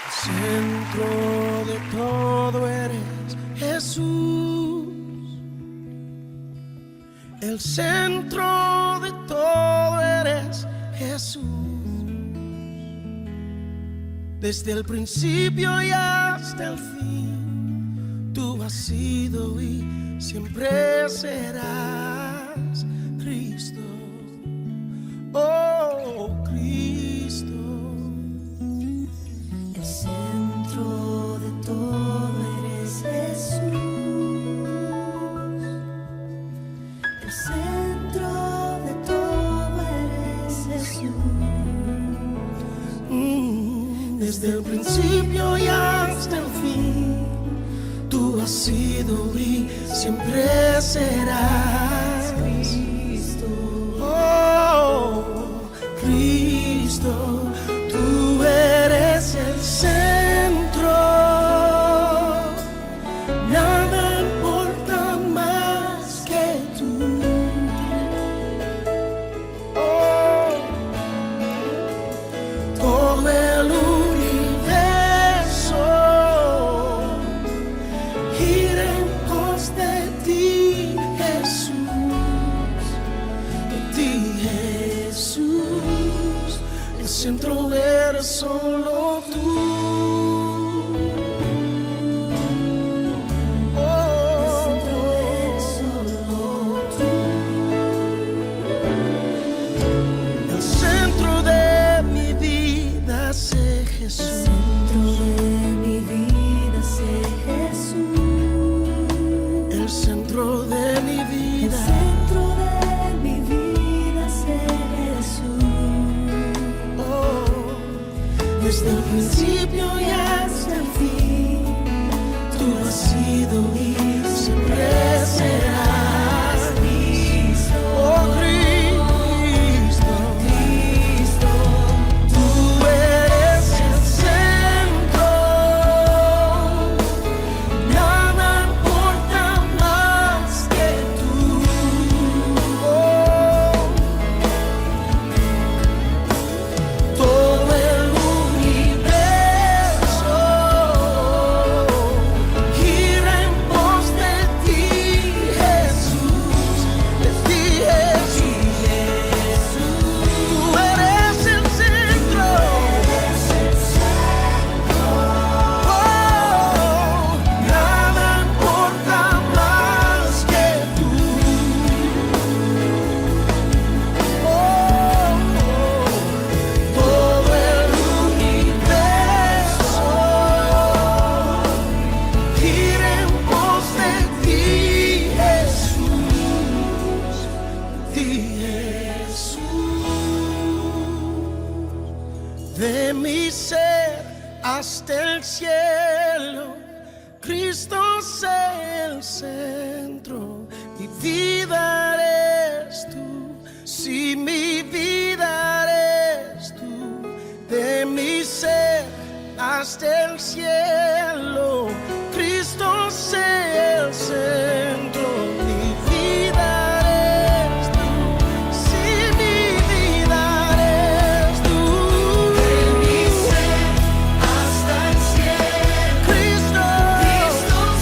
Centro de todo eres Jesús. El centro de todo eres Jesús. Desde el principio y hasta el fin, tú has sido y siempre serás Cristo. Oh, Cristo. El centro de todo eres Jesús. El centro de todo eres Jesús. Desde el principio y hasta el fin, tú has sido y siempre serás Cristo. Oh, Cristo, tú eres el centro. Nada importa más que tú. Oh, todo el universo gira en pos de ti, Jesús. De ti, Jesús. El centro eres solo tú. El centro de mi vida sé Jesús. El centro de mi vida sé Jesús. El centro de mi El vida. centro de mi vida sé Jesús. Oh, desde el principio y hasta el fin, tú has sido y siempre serás Cristo. Oh, Cristo, Cristo, tú eres el centro. Nada importa más que tú. Oh, todo el universo gira en pos de ti, Jesús. De ti, Jesús. Tú eres el centro. Oh, nada importa más que tú. Oh, todo el universo gira en pos de ti, Jesús. De ti, Jesús. De mi ser hasta el cielo, Cristo sé el centro. Mi vida eres tú, si mi vida eres tú. De mi ser hasta el cielo, Cristo sé el centro. Mi vida eres tú, si mi vida eres tú. De mi ser hasta el cielo, Cristo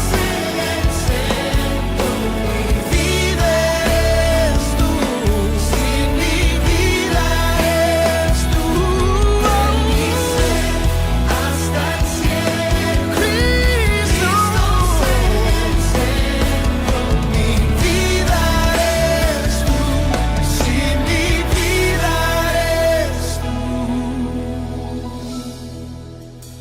sé el centro. Mi vida eres tú, si mi vida eres tú. De mi ser hasta el cielo, Cristo sé el centro. Mi vida eres tú, si mi vida eres tú.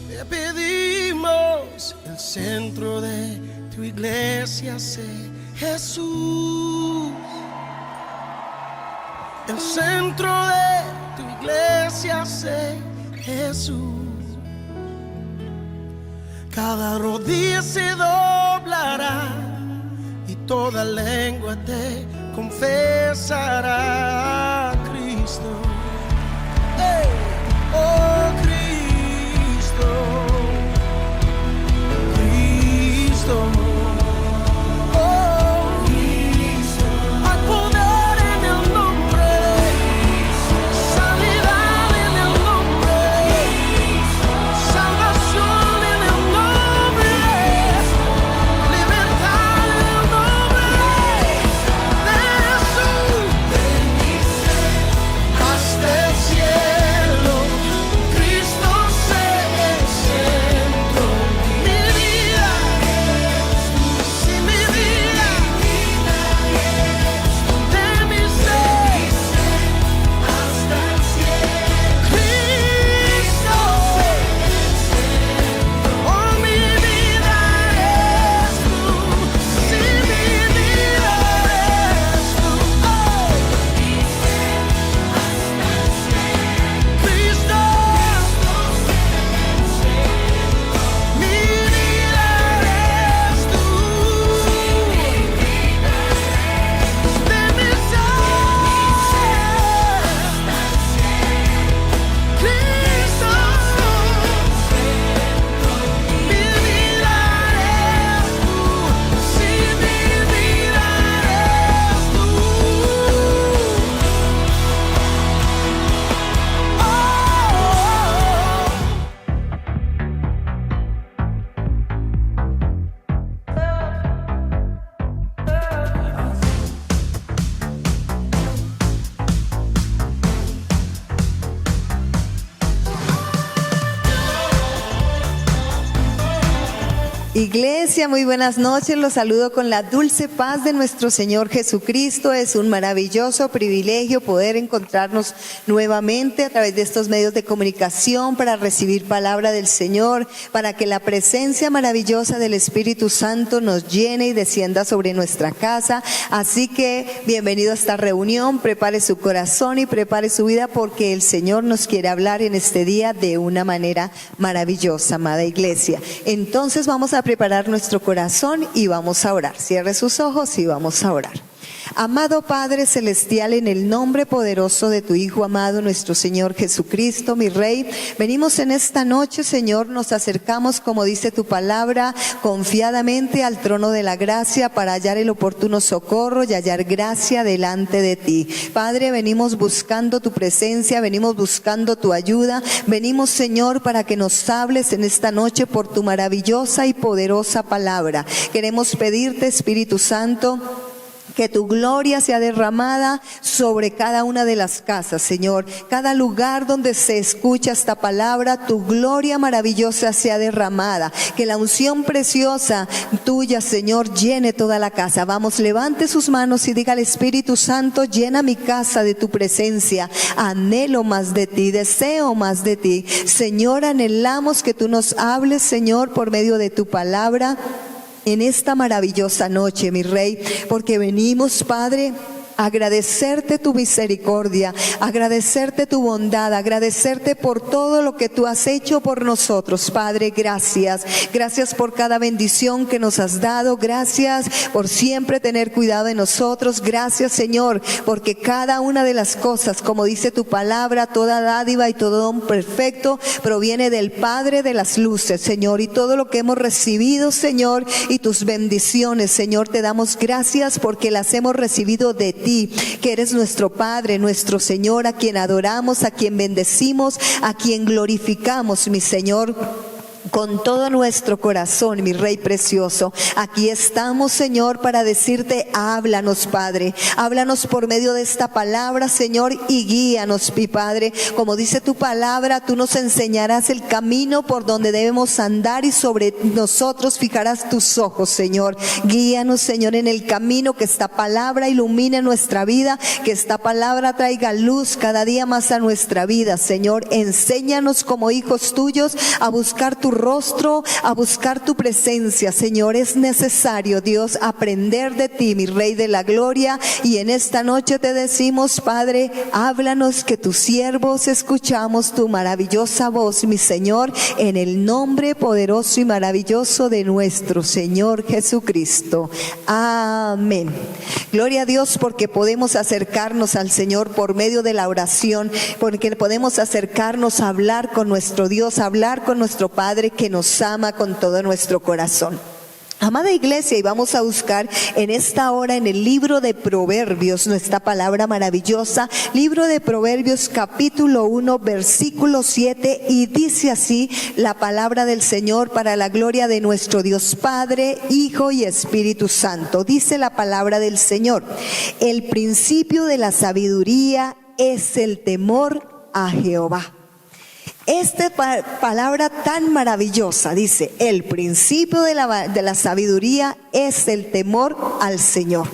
Te pedimos el centro de tu iglesia sé Jesús. El centro de tu iglesia sé Jesús. Cada rodilla se doblará y toda lengua te confesará, Cristo. Hey, oh, Cristo, Cristo. Oh, Cristo. Hay poder en el nombre, sanidad en el nombre, salvación. Iglesia, muy buenas noches, los saludo con la dulce paz de nuestro Señor Jesucristo. Es un maravilloso privilegio poder encontrarnos nuevamente a través de estos medios de comunicación para recibir palabra del Señor, para que la presencia maravillosa del Espíritu Santo nos llene y descienda sobre nuestra casa. Así que bienvenido a esta reunión, prepare su corazón y prepare su vida porque el Señor nos quiere hablar en este día de una manera maravillosa, amada Iglesia. Entonces vamos a preparar nuestro corazón y vamos a orar. Cierre sus ojos y vamos a orar. Amado Padre Celestial, en el nombre poderoso de tu Hijo amado, nuestro Señor Jesucristo, mi Rey, venimos en esta noche, Señor, nos acercamos, como dice tu palabra, confiadamente al trono de la gracia para hallar el oportuno socorro y hallar gracia delante de ti. Padre, venimos buscando tu presencia, venimos buscando tu ayuda, venimos, Señor, para que nos hables en esta noche por tu maravillosa y poderosa palabra. Queremos pedirte, Espíritu Santo, que tu gloria sea derramada sobre cada una de las casas, Señor. Cada lugar donde se escucha esta palabra, tu gloria maravillosa sea derramada. Que la unción preciosa tuya, Señor, llene toda la casa. Vamos, levante sus manos y diga al Espíritu Santo, llena mi casa de tu presencia. Anhelo más de ti, deseo más de ti. Señor, anhelamos que tú nos hables, Señor, por medio de tu palabra. En esta maravillosa noche, mi Rey, porque venimos, Padre, a agradecerte tu misericordia, agradecerte tu bondad, agradecerte por todo lo que tú has hecho por nosotros, Padre. Gracias, gracias por cada bendición que nos has dado, gracias por siempre tener cuidado de nosotros, gracias, Señor, porque cada una de las cosas, como dice tu palabra, toda dádiva y todo don perfecto proviene del Padre de las luces, Señor, y todo lo que hemos recibido, Señor, y tus bendiciones, Señor, te damos gracias porque las hemos recibido de ti, que eres nuestro Padre, nuestro Señor, a quien adoramos, a quien bendecimos, a quien glorificamos, mi Señor. Con todo nuestro corazón, mi Rey precioso, aquí estamos, Señor, para decirte, háblanos, Padre, háblanos por medio de esta palabra, Señor, y guíanos, mi Padre. Como dice tu palabra, tú nos enseñarás el camino por donde debemos andar y sobre nosotros fijarás tus ojos, Señor. Guíanos, Señor, en el camino, que esta palabra ilumine nuestra vida, que esta palabra traiga luz cada día más a nuestra vida, Señor. Enséñanos como hijos tuyos a buscar tu rostro, a buscar tu presencia, Señor. Es necesario, Dios, aprender de ti, mi Rey de la gloria, y en esta noche te decimos, Padre, háblanos, que tus siervos escuchamos tu maravillosa voz, mi Señor, en el nombre poderoso y maravilloso de nuestro Señor Jesucristo. Amén. Gloria a Dios, porque podemos acercarnos al Señor por medio de la oración, porque podemos acercarnos a hablar con nuestro Dios, a hablar con nuestro Padre que nos ama con todo nuestro corazón. Amada Iglesia, y vamos a buscar en esta hora en el libro de Proverbios, nuestra palabra maravillosa, libro de Proverbios capítulo 1, versículo 7, y dice así la palabra del Señor para la gloria de nuestro Dios Padre, Hijo y Espíritu Santo. Dice la palabra del Señor: el principio de la sabiduría es el temor a Jehová. Esta palabra tan maravillosa dice, el principio de la sabiduría es el temor al Señor.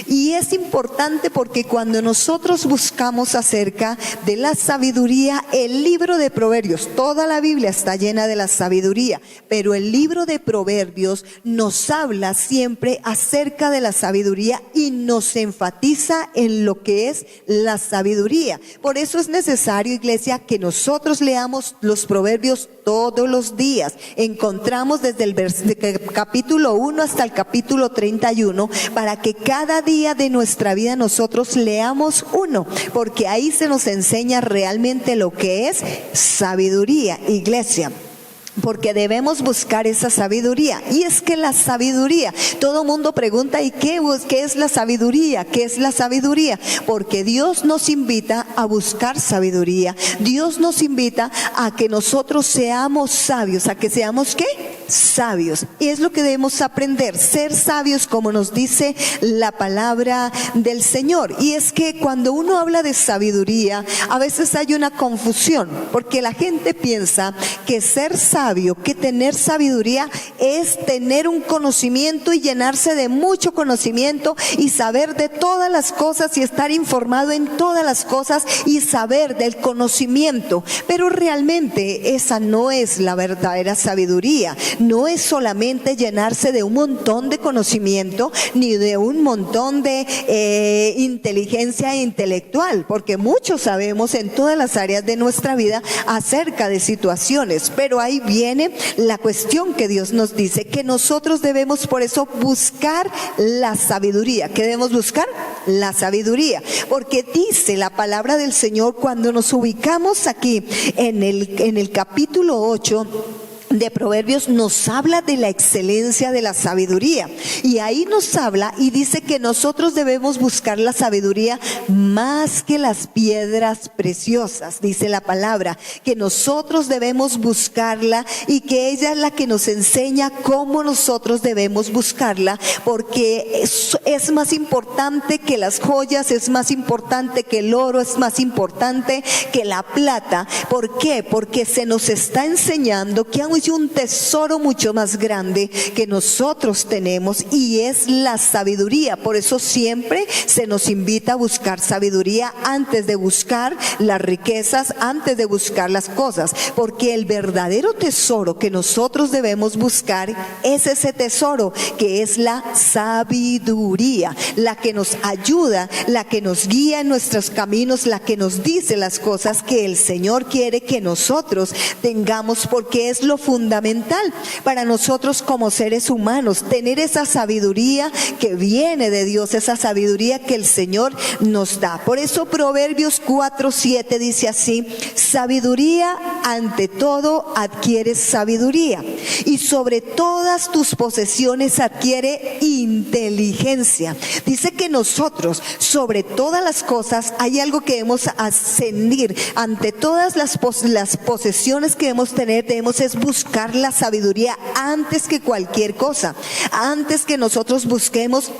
Y es importante porque cuando nosotros buscamos acerca de la sabiduría, el libro de Proverbios, toda la Biblia está llena de la sabiduría, pero el libro de Proverbios nos habla siempre acerca de la sabiduría y nos enfatiza en lo que es la sabiduría. Por eso es necesario, Iglesia, que nosotros leamos los proverbios todos los días. Encontramos desde el capítulo 1 hasta el capítulo 31 para que cada día de nuestra vida nosotros leamos uno, porque ahí se nos enseña realmente lo que es sabiduría, Iglesia. Porque debemos buscar esa sabiduría. Y es que la sabiduría, todo mundo pregunta, ¿y qué es la sabiduría? ¿Qué es la sabiduría? Porque Dios nos invita a buscar sabiduría. Dios nos invita a que nosotros seamos sabios. ¿A que seamos qué? sabios. Y es lo que debemos aprender, ser sabios como nos dice la palabra del Señor. Y es que cuando uno habla de sabiduría, a veces hay una confusión, porque la gente piensa que ser sabio, que tener sabiduría es tener un conocimiento y llenarse de mucho conocimiento y saber de todas las cosas y estar informado en todas las cosas y saber del conocimiento. Pero realmente esa no es la verdadera sabiduría. No es solamente llenarse de un montón de conocimiento ni de un montón de inteligencia intelectual, porque mucho sabemos en todas las áreas de nuestra vida acerca de situaciones. Pero ahí viene la cuestión que Dios nos dice, que nosotros debemos por eso buscar la sabiduría. ¿Qué debemos buscar? La sabiduría. Porque dice la palabra del Señor, cuando nos ubicamos aquí en el capítulo 8 de Proverbios, nos habla de la excelencia de la sabiduría, y ahí nos habla y dice que nosotros debemos buscar la sabiduría más que las piedras preciosas. Dice la palabra que nosotros debemos buscarla y que ella es la que nos enseña cómo nosotros debemos buscarla, porque es más importante que las joyas, es más importante que el oro, es más importante que la plata. ¿Por qué? Porque se nos está enseñando que hay un tesoro mucho más grande que nosotros tenemos, y es la sabiduría. Por eso siempre se nos invita a buscar sabiduría antes de buscar las riquezas, antes de buscar las cosas, porque el verdadero tesoro que nosotros debemos buscar es ese tesoro que es la sabiduría, la que nos ayuda, la que nos guía en nuestros caminos, la que nos dice las cosas que el Señor quiere que nosotros tengamos, porque es lo fundamental para nosotros como seres humanos, tener esa sabiduría que viene de Dios, esa sabiduría que el Señor nos da. Por eso Proverbios 4:7 dice así: sabiduría ante todo adquiere sabiduría, y sobre todas tus posesiones adquiere inteligencia. Dice que nosotros, sobre todas las cosas, hay algo que debemos ascendir. Ante todas las posesiones que debemos tener, debemos es buscar la sabiduría antes que cualquier cosa. Antes que nosotros busquemos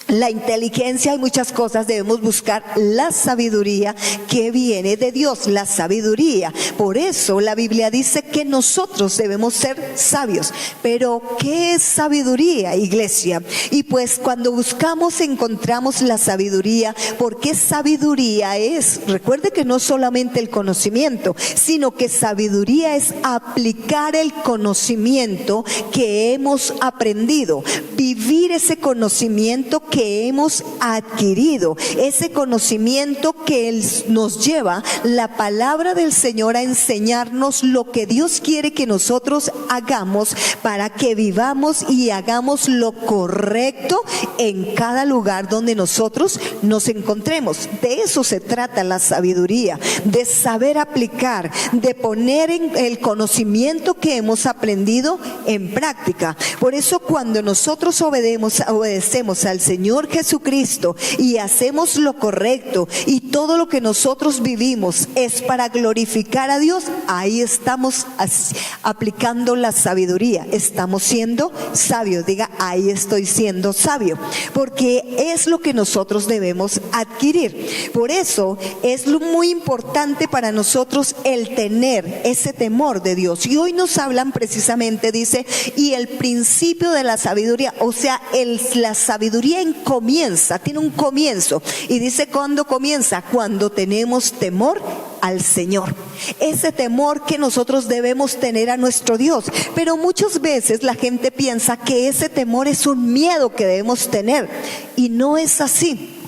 la inteligencia y muchas cosas, debemos buscar la sabiduría que viene de Dios, la sabiduría. Por eso la Biblia dice que nosotros debemos ser sabios. Pero ¿qué es sabiduría, iglesia? Y pues cuando buscamos encontramos la sabiduría, porque sabiduría es, recuerde que no solamente el conocimiento, sino que sabiduría es aplicar el conocimiento que hemos aprendido, vivir ese conocimiento que hemos adquirido, ese conocimiento que nos lleva la palabra del Señor a enseñarnos lo que Dios quiere que nosotros hagamos para que vivamos y hagamos lo correcto en cada lugar donde nosotros nos encontremos. De eso se trata la sabiduría, de saber aplicar, de poner en el conocimiento que hemos aprendido en práctica. Por eso cuando nosotros obedecemos al Señor Jesucristo y hacemos lo correcto, y todo lo que nosotros vivimos es para glorificar a Dios, ahí estamos aplicando la sabiduría, estamos siendo sabios. Diga: ahí estoy siendo sabio, porque es lo que nosotros debemos adquirir. Por eso es muy importante para nosotros el tener ese temor de Dios. Y hoy nos hablan precisamente, dice, y el principio de la sabiduría, o sea, la sabiduría comienza, tiene un comienzo, y dice cuándo comienza: cuando tenemos temor al Señor. Ese temor que nosotros debemos tener a nuestro Dios. Pero muchas veces la gente piensa que ese temor es un miedo que debemos tener, y no es así.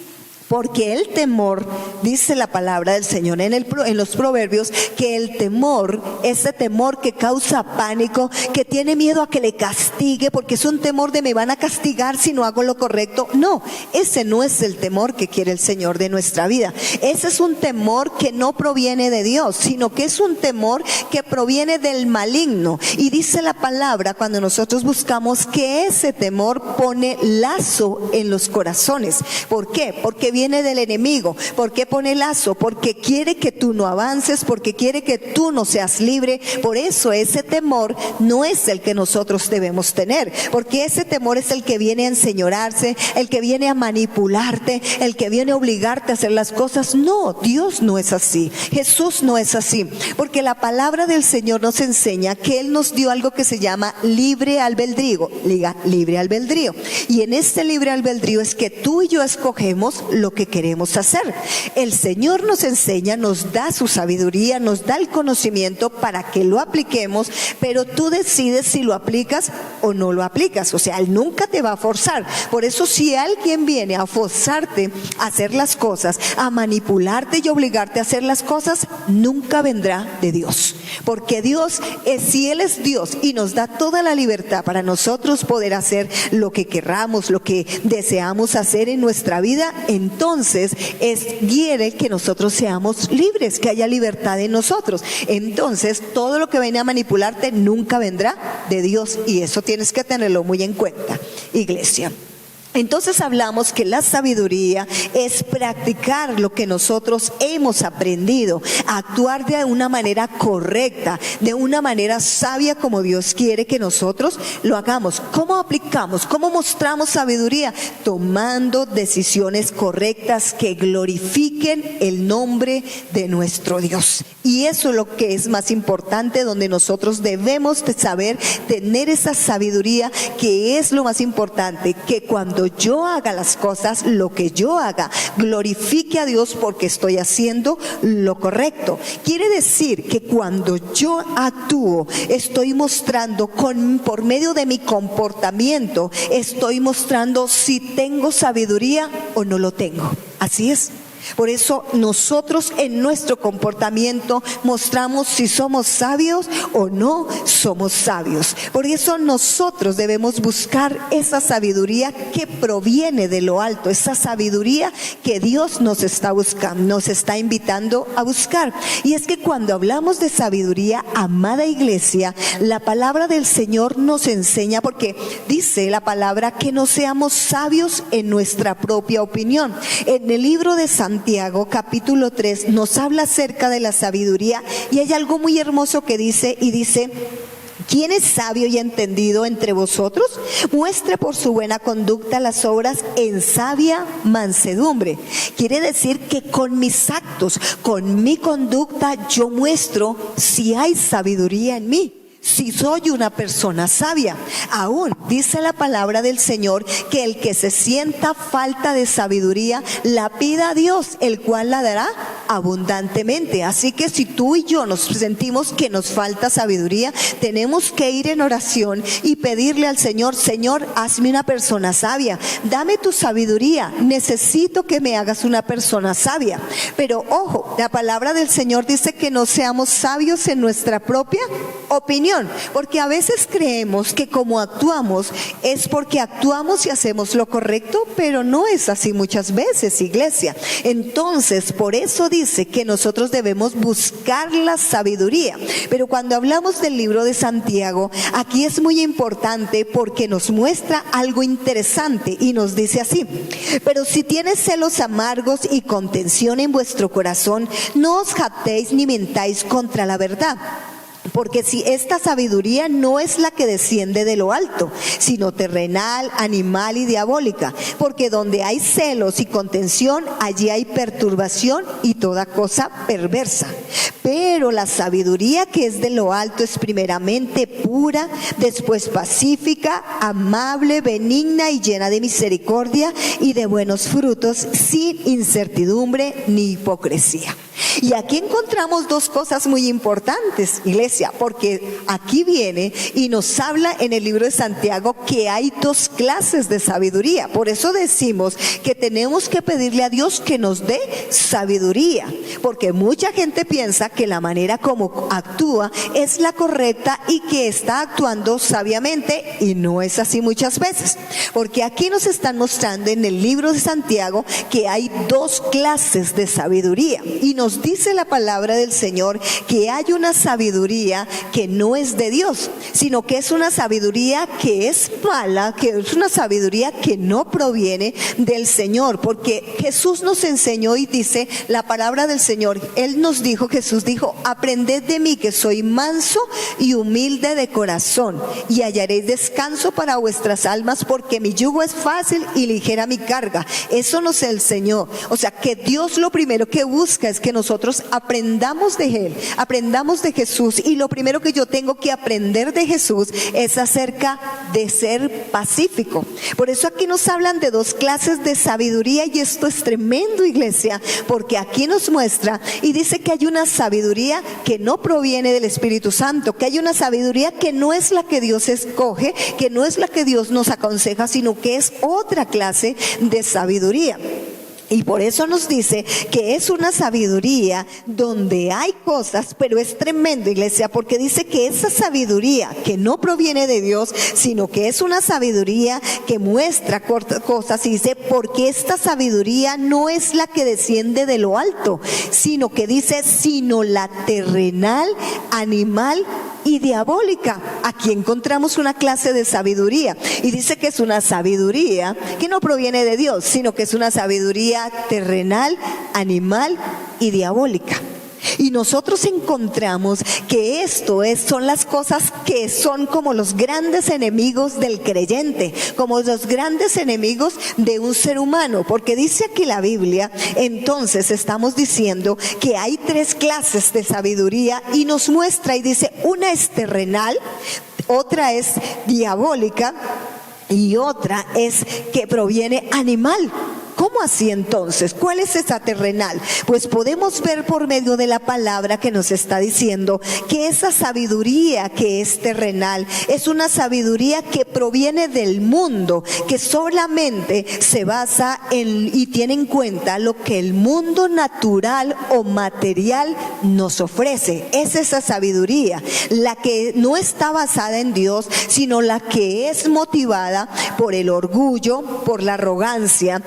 Porque el temor, dice la palabra del Señor en los Proverbios, que el temor, ese temor que causa pánico, que tiene miedo a que le castigue, porque es un temor de me van a castigar si no hago lo correcto. No, ese no es el temor que quiere el Señor de nuestra vida. Ese es un temor que no proviene de Dios, sino que es un temor que proviene del maligno. Y dice la palabra, cuando nosotros buscamos, que ese temor pone lazo en los corazones. ¿Por qué? Porque viene viene del enemigo. ¿Por qué pone lazo? Porque quiere que tú no avances, porque quiere que tú no seas libre. Por eso ese temor no es el que nosotros debemos tener, porque ese temor es el que viene a enseñorearse, el que viene a manipularte, el que viene a obligarte a hacer las cosas. No, Dios no es así, Jesús no es así, porque la palabra del Señor nos enseña que Él nos dio algo que se llama libre albedrío, libre albedrío, y en este libre albedrío es que tú y yo escogemos lo que queremos hacer. El Señor nos enseña, nos da su sabiduría, nos da el conocimiento para que lo apliquemos, pero tú decides si lo aplicas o no lo aplicas. O sea, Él nunca te va a forzar. Por eso si alguien viene a forzarte a hacer las cosas, a manipularte y obligarte a hacer las cosas, nunca vendrá de Dios. Porque Dios, si Él es Dios y nos da toda la libertad para nosotros poder hacer lo que querramos, lo que deseamos hacer en nuestra vida, entonces quiere que nosotros seamos libres, que haya libertad en nosotros. Entonces todo lo que viene a manipularte nunca vendrá de Dios, y eso tienes que tenerlo muy en cuenta, iglesia. Entonces hablamos que la sabiduría es practicar lo que nosotros hemos aprendido, actuar de una manera correcta, de una manera sabia como Dios quiere que nosotros lo hagamos. ¿Cómo aplicamos? ¿Cómo mostramos sabiduría? Tomando decisiones correctas que glorifiquen el nombre de nuestro Dios. Y eso es lo que es más importante, donde nosotros debemos de saber tener esa sabiduría, que es lo más importante, que cuando yo haga las cosas, lo que yo haga, glorifique a Dios porque estoy haciendo lo correcto. Quiere decir que cuando yo actúo, estoy mostrando por medio de mi comportamiento, estoy mostrando si tengo sabiduría o no lo tengo. Así es. Por eso nosotros en nuestro comportamiento mostramos si somos sabios o no somos sabios. Por eso nosotros debemos buscar esa sabiduría que proviene de lo alto, esa sabiduría que Dios nos está buscando, nos está invitando a buscar. Y es que cuando hablamos de sabiduría, amada iglesia, la palabra del Señor nos enseña, porque dice la palabra que no seamos sabios en nuestra propia opinión. En el libro de Santiago, capítulo 3, nos habla acerca de la sabiduría, y hay algo muy hermoso que dice, ¿quién es sabio y entendido entre vosotros? Muestre por su buena conducta las obras en sabia mansedumbre. Quiere decir que con mis actos, con mi conducta, yo muestro si hay sabiduría en mí, si soy una persona sabia. Aún dice la palabra del Señor que el que se sienta falta de sabiduría la pida a Dios, el cual la dará abundantemente. Así que si tú y yo nos sentimos que nos falta sabiduría, tenemos que ir en oración y pedirle al Señor: Señor, hazme una persona sabia, dame tu sabiduría, necesito que me hagas una persona sabia. Pero ojo, la palabra del Señor dice que no seamos sabios en nuestra propia opinión, porque a veces creemos que como actuamos es porque actuamos y hacemos lo correcto, pero no es así muchas veces, iglesia. Entonces, por eso dice que nosotros debemos buscar la sabiduría. Pero cuando hablamos del libro de Santiago, aquí es muy importante porque nos muestra algo interesante y nos dice así: pero si tienes celos amargos y contención en vuestro corazón, no os jactéis ni mentáis contra la verdad. Porque si esta sabiduría no es la que desciende de lo alto, sino terrenal, animal y diabólica. Porque donde hay celos y contención, allí hay perturbación y toda cosa perversa. Pero la sabiduría que es de lo alto es primeramente pura, después pacífica, amable, benigna y llena de misericordia y de buenos frutos, sin incertidumbre ni hipocresía. Y aquí encontramos dos cosas muy importantes, iglesia, porque aquí viene y nos habla en el libro de Santiago que hay dos clases de sabiduría. Por eso decimos que tenemos que pedirle a Dios que nos dé sabiduría, porque mucha gente piensa que la manera como actúa es la correcta y que está actuando sabiamente, y no es así muchas veces. Porque aquí nos están mostrando en el libro de Santiago que hay dos clases de sabiduría, y nos dice dice la palabra del Señor que hay una sabiduría que no es de Dios, sino que es una sabiduría que es mala, que es una sabiduría que no proviene del Señor, porque Jesús nos enseñó y dice la palabra del Señor, Él nos dijo, Jesús dijo, aprended de mí que soy manso y humilde de corazón, y hallaréis descanso para vuestras almas, porque mi yugo es fácil y ligera mi carga. Eso nos enseñó. O sea, que Dios lo primero que busca es que nosotros aprendamos de Él, aprendamos de Jesús, y lo primero que yo tengo que aprender de Jesús es acerca de ser pacífico. Por eso aquí nos hablan de dos clases de sabiduría, y esto es tremendo, iglesia, porque aquí nos muestra y dice que hay una sabiduría que no proviene del Espíritu Santo, que hay una sabiduría que no es la que Dios escoge, que no es la que Dios nos aconseja, sino que es otra clase de sabiduría. Y por eso nos dice que es una sabiduría donde hay cosas, pero es tremendo, iglesia, porque dice que esa sabiduría que no proviene de Dios, sino que es una sabiduría que muestra cosas, y dice, porque esta sabiduría no es la que desciende de lo alto, sino que dice, sino la terrenal, animal y diabólica. Aquí encontramos una clase de sabiduría, y dice que es una sabiduría que no proviene de Dios, sino que es una sabiduría terrenal, animal y diabólica. Y nosotros encontramos que son las cosas que son como los grandes enemigos del creyente, como los grandes enemigos de un ser humano, porque dice aquí la Biblia, entonces estamos diciendo que hay tres clases de sabiduría, y nos muestra y dice, una es terrenal, otra es diabólica y otra es que proviene animal. ¿Cómo así entonces? ¿Cuál es esa terrenal? Pues podemos ver por medio de la palabra que nos está diciendo que esa sabiduría que es terrenal es una sabiduría que proviene del mundo, que solamente se basa en y tiene en cuenta lo que el mundo natural o material nos ofrece. Es esa sabiduría, la que no está basada en Dios, sino la que es motivada por el orgullo, por la arrogancia,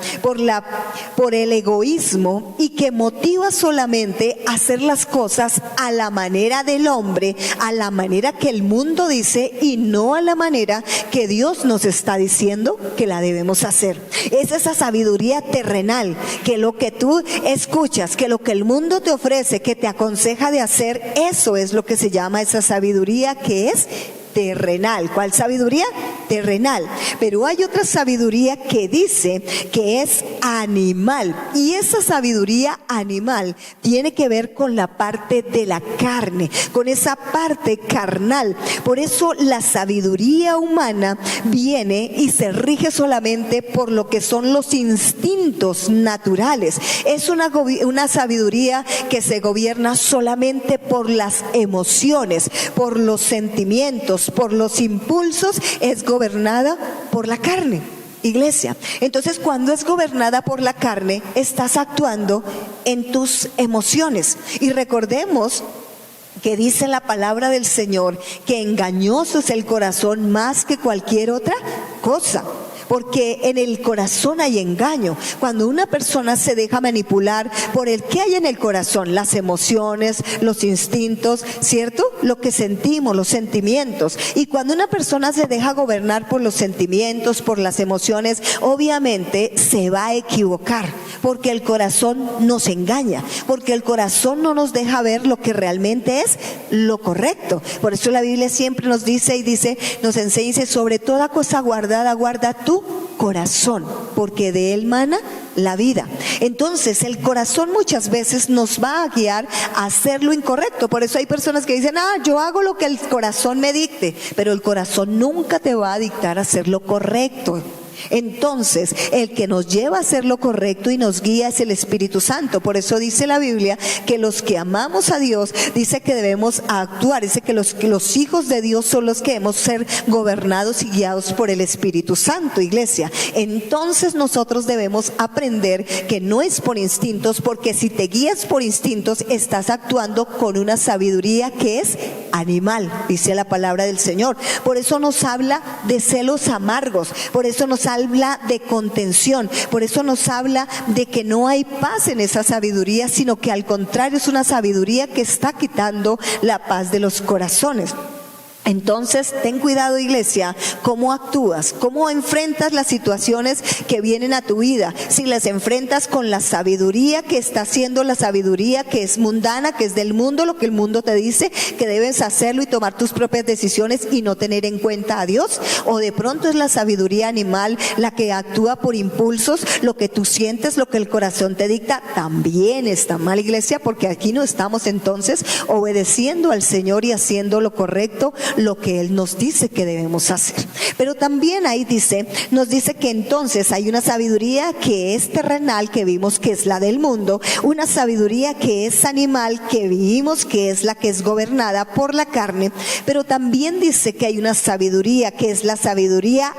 por el egoísmo, y que motiva solamente a hacer las cosas a la manera del hombre, a la manera que el mundo dice, y no a la manera que Dios nos está diciendo que la debemos hacer. Es esa sabiduría terrenal, que lo que tú escuchas, que lo que el mundo te ofrece, que te aconseja de hacer, eso es lo que se llama esa sabiduría que es terrenal. ¿Cuál sabiduría? Terrenal. Pero hay otra sabiduría que dice que es animal, y esa sabiduría animal tiene que ver con la parte de la carne, con esa parte carnal. Por eso la sabiduría humana viene y se rige solamente por lo que son los instintos naturales. Es una sabiduría que se gobierna solamente por las emociones, por los sentimientos, por los impulsos. Es gobernada por la carne, iglesia. Entonces, cuando es gobernada por la carne, estás actuando en tus emociones. Y recordemos que dice la palabra del Señor que engañoso es el corazón más que cualquier otra cosa. Porque en el corazón hay engaño. Cuando una persona se deja manipular por el que hay en el corazón, las emociones, los instintos, ¿cierto? Lo que sentimos, los sentimientos. Y cuando una persona se deja gobernar por los sentimientos, por las emociones, obviamente se va a equivocar, porque el corazón nos engaña, porque el corazón no nos deja ver lo que realmente es lo correcto. Por eso la Biblia siempre nos dice nos enseña, dice, sobre toda cosa guardada, guarda tu corazón, porque de él mana la vida. Entonces el corazón muchas veces nos va a guiar a hacer lo incorrecto. Por eso hay personas que dicen, yo hago lo que el corazón me dicte, pero el corazón nunca te va a dictar a hacer lo correcto. Entonces, el que nos lleva a hacer lo correcto y nos guía es el Espíritu Santo. Por eso dice la Biblia que los que amamos a Dios, dice que debemos actuar, dice que los hijos de Dios son los que debemos ser gobernados y guiados por el Espíritu Santo, iglesia. Entonces nosotros debemos aprender que no es por instintos, porque si te guías por instintos, estás actuando con una sabiduría que es animal, dice la palabra del Señor. Por eso nos habla de celos amargos, por eso nos habla de contención, por eso nos habla de que no hay paz en esa sabiduría, sino que al contrario es una sabiduría que está quitando la paz de los corazones. Entonces, ten cuidado, iglesia, cómo actúas, cómo enfrentas las situaciones que vienen a tu vida. Si las enfrentas con la sabiduría que está haciendo, la sabiduría que es mundana, que es del mundo, lo que el mundo te dice, que debes hacerlo y tomar tus propias decisiones y no tener en cuenta a Dios. O de pronto es la sabiduría animal la que actúa por impulsos, lo que tú sientes, lo que el corazón te dicta, también está mal, iglesia, porque aquí no estamos entonces obedeciendo al Señor y haciendo lo correcto, lo que Él nos dice que debemos hacer. Pero también ahí nos dice que entonces hay una sabiduría que es terrenal, que vimos que es la del mundo, una sabiduría que es animal, que vimos que es la que es gobernada por la carne, pero también dice que hay una sabiduría que es la sabiduría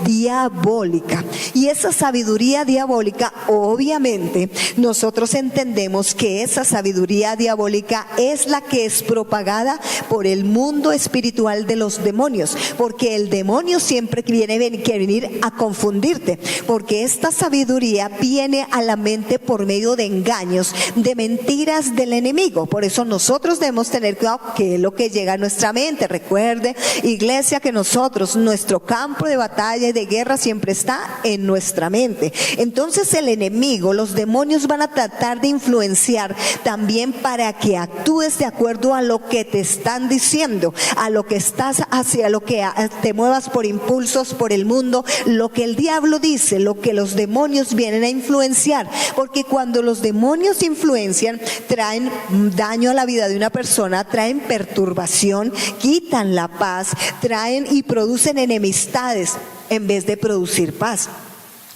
diabólica. Y esa sabiduría diabólica, obviamente, nosotros entendemos que esa sabiduría diabólica es la que es propagada por el mundo espiritual de los demonios, porque el demonio siempre quiere venir a confundirte, porque esta sabiduría viene a la mente por medio de engaños, de mentiras del enemigo. Por eso nosotros debemos tener cuidado que es lo que llega a nuestra mente. Recuerde, iglesia, que nuestro campo de batalla y de guerra siempre está en nuestra mente. Entonces el enemigo, los demonios van a tratar de influenciar también para que actúes de acuerdo a lo que te están diciendo, a lo que estás hacia, lo que te muevas por impulsos, por el mundo, lo que el diablo dice, lo que los demonios vienen a influenciar, porque cuando los demonios influencian, traen daño a la vida de una persona, traen perturbación, quitan la paz, traen y producen enemistades en vez de producir paz.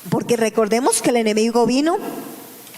Porque recordemos que el enemigo vino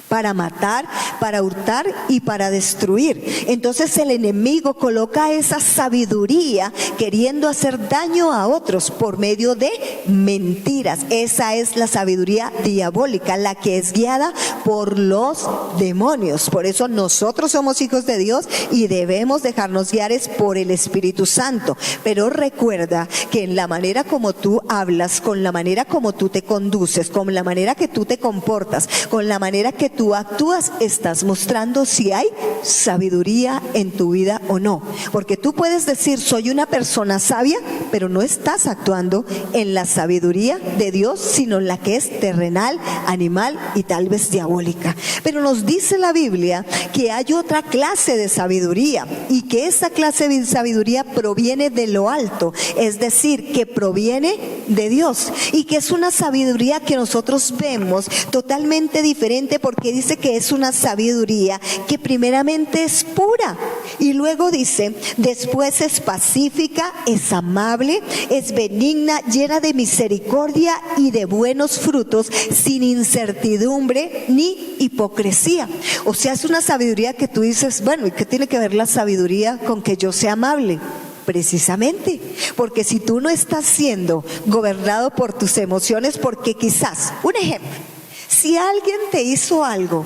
para matar, para hurtar y para destruir. Entonces el enemigo coloca esa sabiduría queriendo hacer daño a otros por medio de mentiras. Esa es la sabiduría diabólica, la que es guiada por los demonios. Por eso nosotros somos hijos de Dios y debemos dejarnos guiar por el Espíritu Santo. Pero recuerda que en la manera como tú hablas, con la manera como tú te conduces, con la manera que tú te comportas, con la manera que tú actúas, estás mostrando si hay sabiduría en tu vida o no. Porque tú puedes decir, soy una persona sabia, pero no estás actuando en la sabiduría de Dios, sino en la que es terrenal, animal y tal vez diabólica. Pero nos dice la Biblia que hay otra clase de sabiduría y que esa clase de sabiduría proviene de lo alto, es decir, que proviene de Dios y que es una sabiduría que nosotros vemos totalmente diferente, porque dice que es una sabiduría que primeramente es pura y luego dice, después es pacífica, es amable, es benigna, llena de misericordia y de buenos frutos, sin incertidumbre ni hipocresía. O sea, es una sabiduría que tú dices, bueno, ¿y qué tiene que ver la sabiduría con que yo sea amable? Precisamente, porque si tú no estás siendo gobernado por tus emociones, porque quizás, un ejemplo, si alguien te hizo algo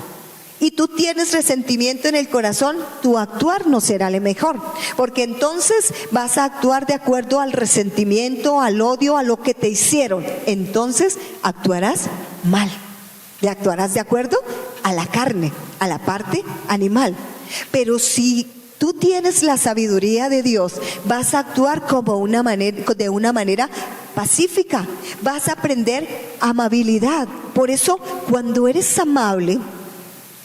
y tú tienes resentimiento en el corazón, tu actuar no será lo mejor, porque entonces vas a actuar de acuerdo al resentimiento, al odio, a lo que te hicieron. Entonces actuarás mal, y actuarás de acuerdo a la carne, a la parte animal. Pero si tú tienes la sabiduría de Dios, vas a actuar de una manera pacífica, vas a aprender amabilidad. Por eso, cuando eres amable,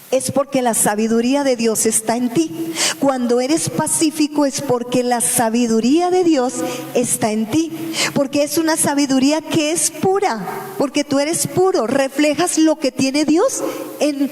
es porque la sabiduría de Dios está en ti. Cuando eres pacífico es porque la sabiduría de Dios está en ti, porque es una sabiduría que es pura, porque tú eres puro, reflejas lo que tiene Dios en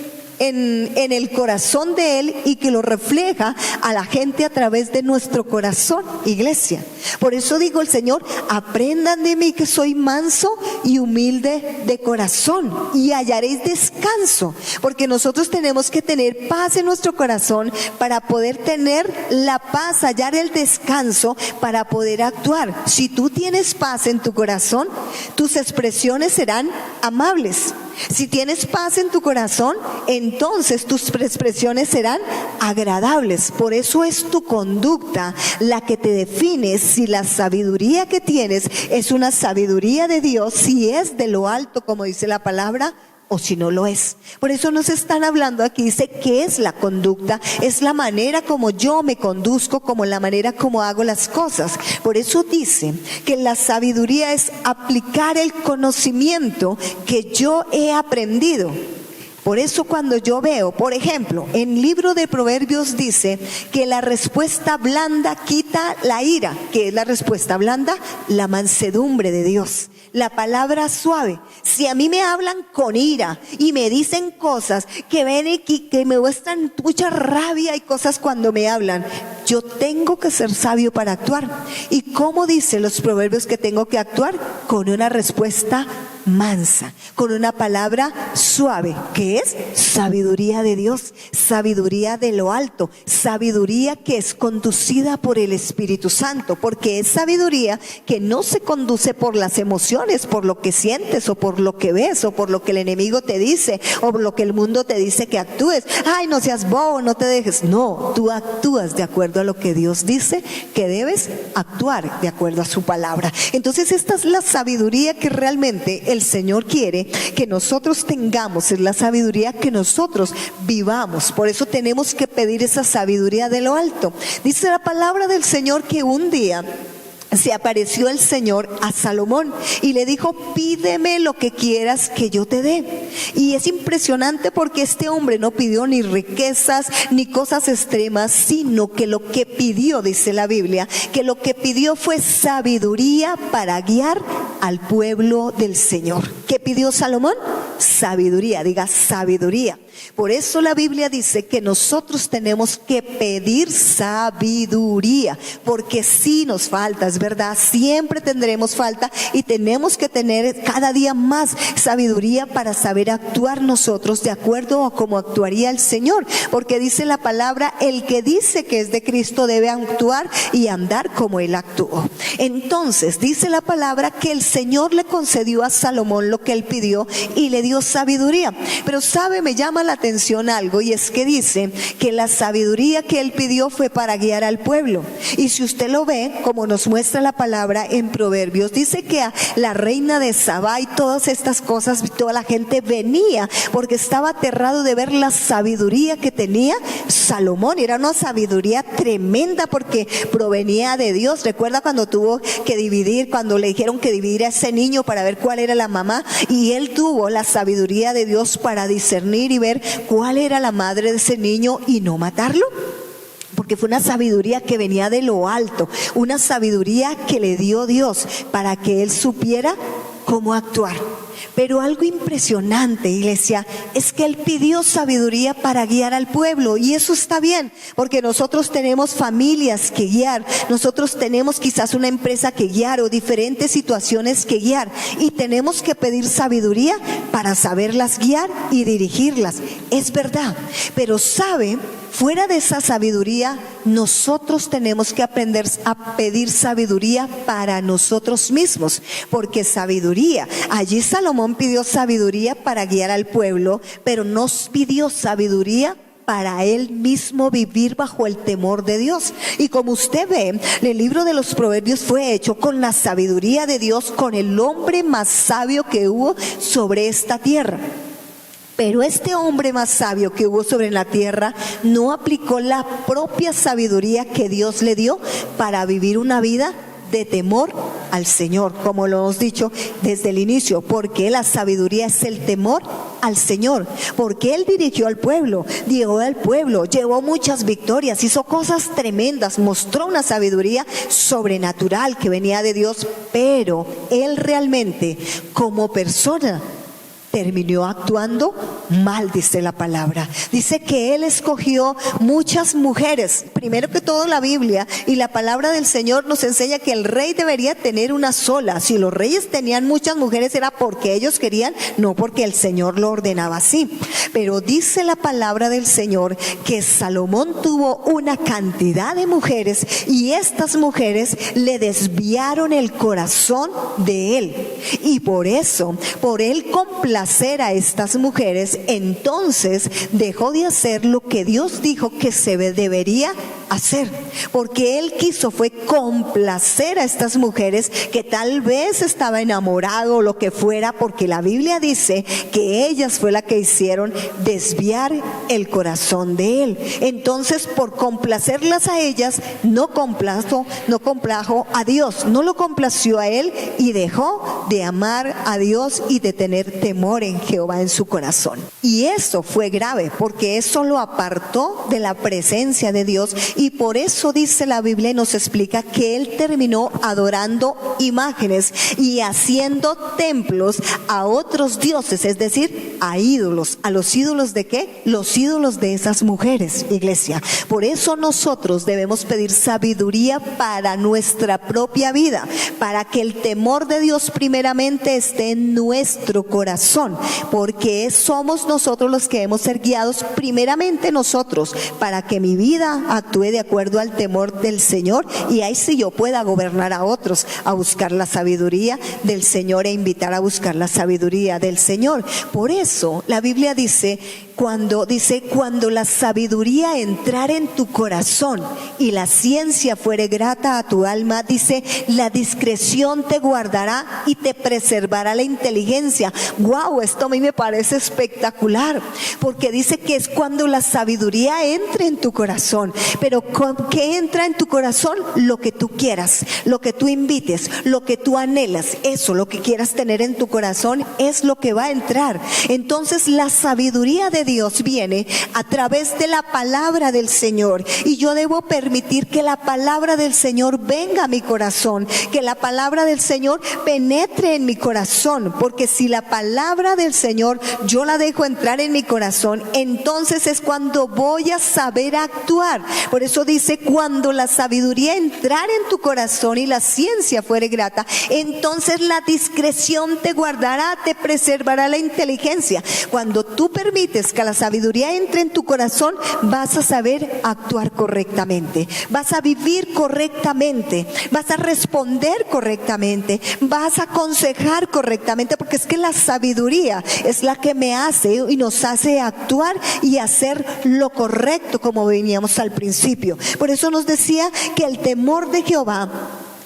el corazón de Él y que lo refleja a la gente a través de nuestro corazón, iglesia. Por eso digo el Señor, aprendan de mí que soy manso y humilde de corazón y hallaréis descanso, porque nosotros tenemos que tener paz en nuestro corazón para poder tener la paz, hallar el descanso para poder actuar. Si tú tienes paz en tu corazón, tus expresiones serán amables. Si tienes paz en tu corazón, entonces tus expresiones serán agradables. Por eso es tu conducta la que te define si la sabiduría que tienes es una sabiduría de Dios, si es de lo alto, como dice la palabra, o si no lo es. Por eso nos están hablando aquí, dice que es la conducta, es la manera como yo me conduzco, como la manera como hago las cosas. Por eso dice que la sabiduría es aplicar el conocimiento que yo he aprendido. Por eso cuando yo veo, por ejemplo, en el libro de Proverbios dice que la respuesta blanda quita la ira. ¿Qué es la respuesta blanda? La mansedumbre de Dios. La palabra suave. Si a mí me hablan con ira y me dicen cosas que ven y que me muestran mucha rabia y cosas cuando me hablan, yo tengo que ser sabio para actuar. ¿Y cómo dicen los proverbios que tengo que actuar? Con una respuesta mansa, con una palabra suave, que es sabiduría de Dios, sabiduría de lo alto, sabiduría que es conducida por el Espíritu Santo, porque es sabiduría que no se conduce por las emociones, por lo que sientes o por lo que ves o por lo que el enemigo te dice o por lo que el mundo te dice que actúes. Ay, no seas bobo, no te dejes. No, tú actúas de acuerdo a lo que Dios dice que debes actuar, de acuerdo a su palabra. Entonces esta es la sabiduría que realmente el Señor quiere que nosotros tengamos, es la sabiduría que nosotros vivamos. Por eso tenemos que pedir esa sabiduría de lo alto. Dice la palabra del Señor que un día se apareció el Señor a Salomón y le dijo: pídeme lo que quieras que yo te dé. Y es impresionante porque este hombre no pidió ni riquezas ni cosas extremas, sino que lo que pidió, dice la Biblia, que lo que pidió fue sabiduría para guiar al pueblo del Señor. ¿Qué pidió Salomón? Sabiduría, diga sabiduría. Por eso la Biblia dice que nosotros tenemos que pedir sabiduría, porque si nos falta, es verdad, siempre tendremos falta y tenemos que tener cada día más sabiduría para saber actuar nosotros de acuerdo a cómo actuaría el Señor, porque dice la palabra, el que dice que es de Cristo debe actuar y andar como Él actuó. Entonces dice la palabra que el Señor le concedió a Salomón lo que él pidió y le dio sabiduría. Pero sabe, me llama la atención algo, y es que dice que la sabiduría que él pidió fue para guiar al pueblo. Y si usted lo ve, como nos muestra la palabra en Proverbios, dice que a la reina de Sabá y todas estas cosas, toda la gente venía porque estaba aterrado de ver la sabiduría que tenía Salomón. Era una sabiduría tremenda porque provenía de Dios. Recuerda cuando tuvo que dividir, cuando le dijeron que dividiera a ese niño para ver cuál era la mamá, y él tuvo la sabiduría de Dios para discernir y ver cuál era la madre de ese niño y no matarlo. Porque fue una sabiduría que venía de lo alto, una sabiduría que le dio Dios para que él supiera cómo actuar. Pero algo impresionante, iglesia, es que él pidió sabiduría para guiar al pueblo, y eso está bien, porque nosotros tenemos familias que guiar, nosotros tenemos quizás una empresa que guiar o diferentes situaciones que guiar, y tenemos que pedir sabiduría para saberlas guiar y dirigirlas. Es verdad, pero sabe, fuera de esa sabiduría, nosotros tenemos que aprender a pedir sabiduría para nosotros mismos, porque sabiduría, allí Salomón pidió sabiduría para guiar al pueblo, pero no pidió sabiduría para él mismo vivir bajo el temor de Dios. Y como usted ve, el libro de los Proverbios fue hecho con la sabiduría de Dios, con el hombre más sabio que hubo sobre esta tierra. Pero este hombre más sabio que hubo sobre la tierra no aplicó la propia sabiduría que Dios le dio para vivir una vida de temor al Señor, como lo hemos dicho desde el inicio, porque la sabiduría es el temor al Señor, porque él dirigió al pueblo, guió al pueblo, llevó muchas victorias, hizo cosas tremendas, mostró una sabiduría sobrenatural que venía de Dios, pero él realmente como persona terminó actuando mal, dice la palabra. Dice que él escogió muchas mujeres. Primero que todo, la Biblia y la palabra del Señor nos enseña que el rey debería tener una sola. Si los reyes tenían muchas mujeres era porque ellos querían, no porque el Señor lo ordenaba así. Pero dice la palabra del Señor que Salomón tuvo una cantidad de mujeres, y estas mujeres le desviaron el corazón de él, y por eso, por él complacer complacer a estas mujeres, entonces dejó de hacer lo que Dios dijo que se debería hacer, porque él quiso fue complacer a estas mujeres que tal vez estaba enamorado o lo que fuera, porque la Biblia dice que ellas fue la que hicieron desviar el corazón de él. Entonces, por complacerlas a ellas, no complajo a Dios, no lo complació a él y dejó de amar a Dios y de tener temor en Jehová en su corazón. Y eso fue grave, porque eso lo apartó de la presencia de Dios, y por eso dice la Biblia y nos explica que él terminó adorando imágenes y haciendo templos a otros dioses, es decir, a ídolos. ¿A los ídolos de qué? Los ídolos de esas mujeres, iglesia. Por eso nosotros debemos pedir sabiduría para nuestra propia vida, para que el temor de Dios primeramente esté en nuestro corazón, porque somos nosotros los que debemos ser guiados primeramente nosotros, para que mi vida actúe de acuerdo al temor del Señor, y ahí sí yo pueda gobernar a otros a buscar la sabiduría del Señor e invitar a buscar la sabiduría del Señor. Por eso la Biblia dice, cuando la sabiduría entrar en tu corazón y la ciencia fuere grata a tu alma, dice, la discreción te guardará y te preservará la inteligencia. Wow, esto a mí me parece espectacular, porque dice que es cuando la sabiduría entre en tu corazón. Pero ¿qué entra en tu corazón? Lo que tú quieras, lo que tú invites, lo que tú anhelas, eso, lo que quieras tener en tu corazón es lo que va a entrar. Entonces la sabiduría de Dios viene a través de la palabra del Señor, y yo debo permitir que la palabra del Señor venga a mi corazón, que la palabra del Señor penetre en mi corazón, porque si la palabra del Señor yo la dejo entrar en mi corazón, entonces es cuando voy a saber actuar. Por eso dice, cuando la sabiduría entrar en tu corazón y la ciencia fuere grata, entonces la discreción te guardará, te preservará la inteligencia. Cuando tú permites que la sabiduría entre en tu corazón, vas a saber actuar correctamente, vas a vivir correctamente, vas a responder correctamente, vas a aconsejar correctamente, porque es que la sabiduría es la que me hace y nos hace actuar y hacer lo correcto, como veníamos al principio. Por eso nos decía que el temor de Jehová,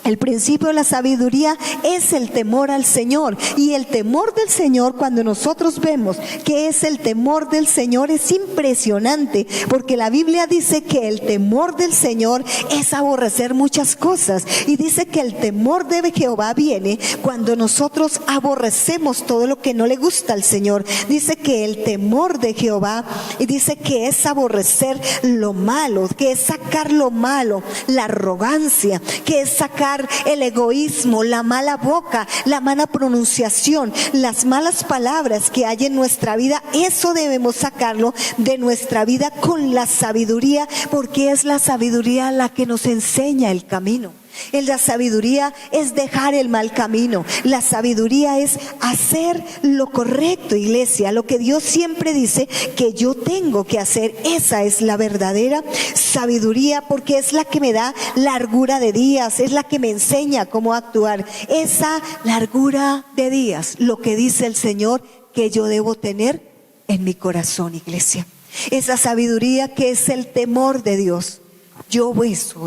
el principio de la sabiduría, es el temor al Señor. Y el temor del Señor, cuando nosotros vemos que es el temor del Señor, es impresionante, porque la Biblia dice que el temor del Señor es aborrecer muchas cosas, y dice que el temor de Jehová viene cuando nosotros aborrecemos todo lo que no le gusta al Señor. Dice que el temor de Jehová, y dice que es aborrecer lo malo, que es sacar lo malo, la arrogancia, que es sacar el egoísmo, la mala boca, la mala pronunciación, las malas palabras que hay en nuestra vida. Eso debemos sacarlo de nuestra vida con la sabiduría, porque es la sabiduría la que nos enseña el camino. La sabiduría es dejar el mal camino. La sabiduría es hacer lo correcto, iglesia. Lo que Dios siempre dice que yo tengo que hacer. Esa es la verdadera sabiduría, porque es la que me da largura de días, es la que me enseña cómo actuar. Esa largura de días, lo que dice el Señor que yo debo tener en mi corazón, iglesia. Esa sabiduría que es el temor de Dios.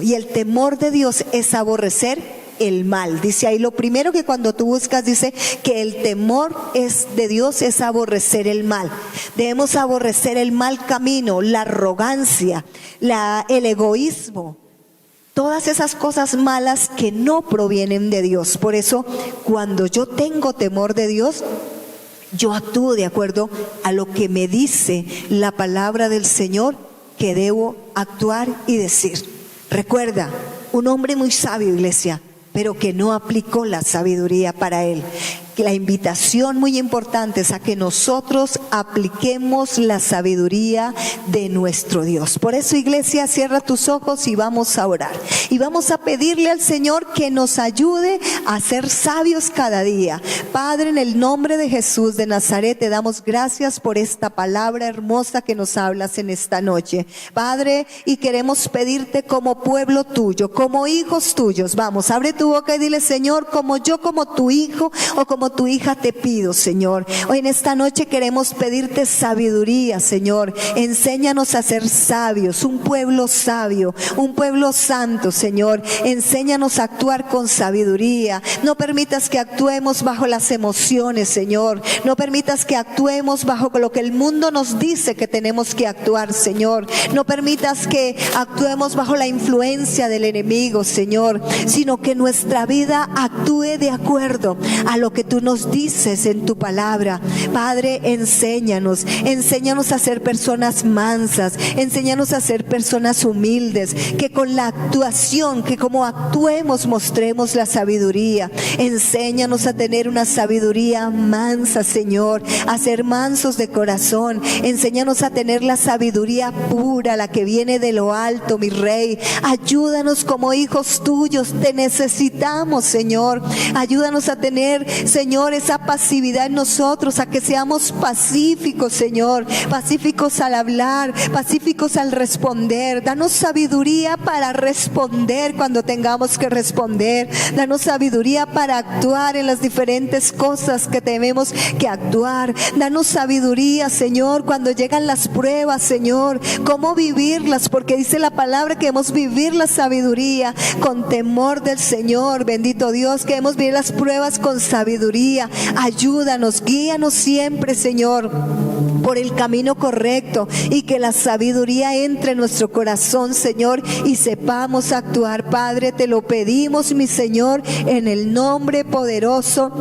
Y el temor de Dios es aborrecer el mal. Dice ahí, lo primero que cuando tú buscas, dice que el temor de Dios es aborrecer el mal. Debemos aborrecer el mal camino, la arrogancia, el egoísmo, todas esas cosas malas que no provienen de Dios. Por eso, cuando yo tengo temor de Dios, yo actúo de acuerdo a lo que me dice la palabra del Señor que debo actuar y decir. Recuerda, un hombre muy sabio, iglesia, pero que no aplicó la sabiduría para él. Que la invitación muy importante es a que nosotros apliquemos la sabiduría de nuestro Dios. Por eso, iglesia, cierra tus ojos y vamos a orar. Y vamos a pedirle al Señor que nos ayude a ser sabios cada día. Padre, en el nombre de Jesús de Nazaret, te damos gracias por esta palabra hermosa que nos hablas en esta noche. Padre, y queremos pedirte como pueblo tuyo, como hijos tuyos. Vamos, abre tu boca y dile, Señor, como yo, como tu hijo, o como como tu hija te pido, Señor. Hoy en esta noche queremos pedirte sabiduría, Señor. Enséñanos a ser sabios, un pueblo sabio, un pueblo santo, Señor. Enséñanos a actuar con sabiduría. No permitas que actuemos bajo las emociones, Señor. No permitas que actuemos bajo lo que el mundo nos dice que tenemos que actuar, Señor. No permitas que actuemos bajo la influencia del enemigo, Señor, sino que nuestra vida actúe de acuerdo a lo que tú nos dices en tu palabra. Padre, enséñanos a ser personas mansas, enséñanos a ser personas humildes, que con la actuación, que como actuemos mostremos la sabiduría. Enséñanos a tener una sabiduría mansa, Señor, a ser mansos de corazón. Enséñanos a tener la sabiduría pura, la que viene de lo alto, mi Rey. Ayúdanos como hijos tuyos, te necesitamos, Señor. Ayúdanos a tener, Señor, esa pasividad en nosotros, a que seamos pacíficos, Señor, pacíficos al hablar, pacíficos al responder. Danos sabiduría para responder cuando tengamos que responder. Danos sabiduría para actuar en las diferentes cosas que tenemos que actuar. Danos sabiduría, Señor, cuando llegan las pruebas, Señor, cómo vivirlas, porque dice la palabra que debemos vivir la sabiduría con temor del Señor. Bendito Dios, que debemos vivir las pruebas con sabiduría. Ayúdanos, guíanos siempre, Señor, por el camino correcto, y que la sabiduría entre en nuestro corazón, Señor, y sepamos actuar. Padre, te lo pedimos, mi Señor, en el nombre poderoso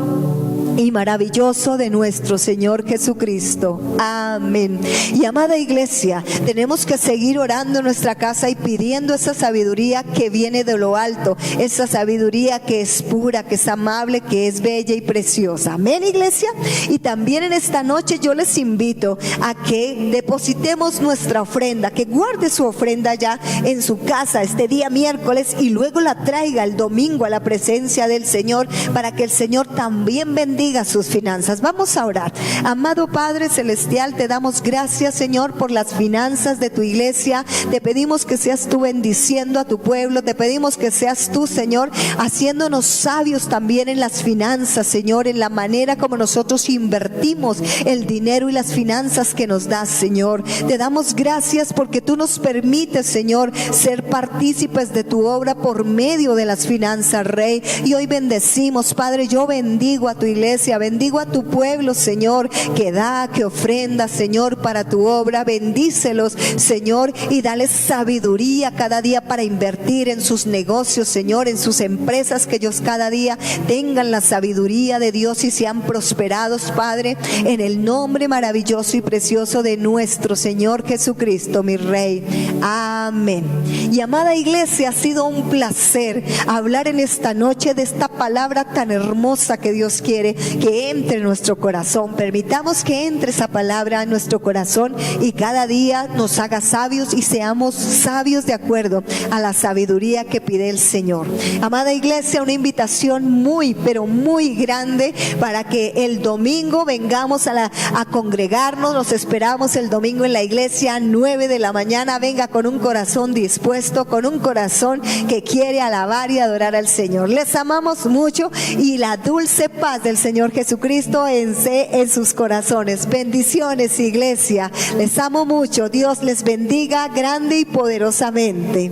y maravilloso de nuestro Señor Jesucristo. Amén. Y amada iglesia, tenemos que seguir orando en nuestra casa y pidiendo esa sabiduría que viene de lo alto, esa sabiduría que es pura, que es amable, que es bella y preciosa. Amén, iglesia. Y también en esta noche yo les invito a que depositemos nuestra ofrenda, que guarde su ofrenda ya en su casa este día miércoles y luego la traiga el domingo a la presencia del Señor, para que el Señor también bendiga sus finanzas. Vamos a orar. Amado Padre Celestial, te damos gracias, Señor, por las finanzas de tu iglesia. Te pedimos que seas tú bendiciendo a tu pueblo. Te pedimos que seas tú, Señor, haciéndonos sabios también en las finanzas, Señor, en la manera como nosotros invertimos el dinero y las finanzas que nos das, Señor. Te damos gracias porque tú nos permites, Señor, ser partícipes de tu obra por medio de las finanzas, Rey. Y hoy bendecimos, Padre, yo bendigo a tu iglesia, bendigo a tu pueblo, Señor, que da, que ofrenda, Señor, para tu obra. Bendícelos, Señor, y dales sabiduría cada día para invertir en sus negocios, Señor, en sus empresas, que ellos cada día tengan la sabiduría de Dios y sean prosperados, Padre, en el nombre maravilloso y precioso de nuestro Señor Jesucristo, mi Rey. Amén. Y amada iglesia, ha sido un placer hablar en esta noche de esta palabra tan hermosa que Dios quiere que entre en nuestro corazón. Permitamos que entre esa palabra en nuestro corazón y cada día nos haga sabios y seamos sabios de acuerdo a la sabiduría que pide el Señor. Amada iglesia, una invitación muy, pero muy grande para que el domingo vengamos a congregarnos. Nos esperamos el domingo en la iglesia, 9 de la mañana. Venga con un corazón dispuesto, con un corazón que quiere alabar y adorar al Señor. Les amamos mucho y la dulce paz del Señor Jesucristo en sus corazones. Bendiciones, iglesia. Les amo mucho. Dios les bendiga grande y poderosamente.